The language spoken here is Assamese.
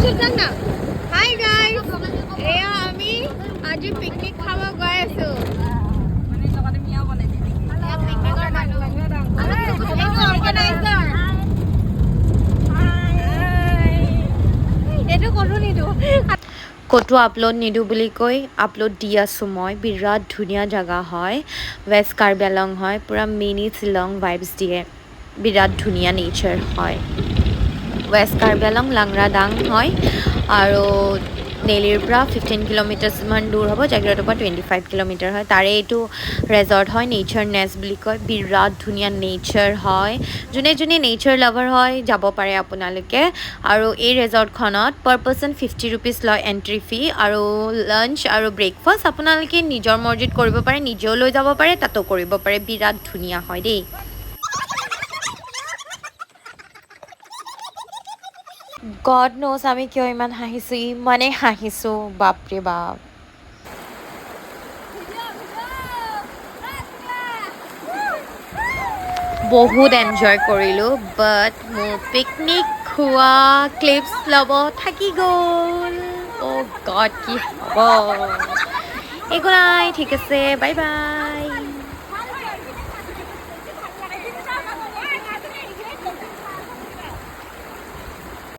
হাই গাইজ, এয়া আমি আজি পিকনিক খাব গৈ আছো। ক'তো আপলোড নিদিওঁ বুলি কৈ আপলোড দি আছোঁ মই। বিৰাট ধুনীয়া জেগা হয়, ৱেষ্ট কাৰ্বি আংলং হয়, পূৰা মিনি শ্বিলং ভাইবছ দিয়ে। বিৰাট ধুনীয়া নেচাৰ হয়। ৱেষ্ট কাৰ্বি আংলং লাংৰাদাং হয় আৰু নেলিৰ পৰা 15 কিলোমিটাৰছমান দূৰ হ'ব। জাগিৰোডৰ পৰা 25 কিলোমিটাৰ হয়। তাৰে এইটো ৰেজৰ্ট হয়, নেচাৰ নেষ্ট বুলি কয়। বিৰাট ধুনীয়া নেচাৰ হয়। যোনে যোনে নেচাৰ লাভাৰ হয় যাব পাৰে আপোনালোকে। আৰু এই ৰেজৰ্টখনত পাৰ পাৰ্চন 50 ৰুপিজ লয় এণ্ট্ৰি ফি, আৰু লাঞ্চ আৰু ব্ৰেকফাষ্ট আপোনালোকে নিজৰ মৰ্জিত কৰিব পাৰে, নিজেও লৈ যাব পাৰে, তাতো কৰিব পাৰে। বিৰাট ধুনীয়া হয় দেই। গড ন'জ আমি কিয় ইমান হাঁহিছোঁ, ইমানেই হাঁহিছোঁ বাপৰে বাপ। বহুত এনজয় কৰিলোঁ, বাট মোৰ পিকনিক খোৱা ক্লিপছ ল'ব থাকি গ'ল। অ' গড, কি হ'ব? একো নাই, ঠিক আছে, বাই বাই।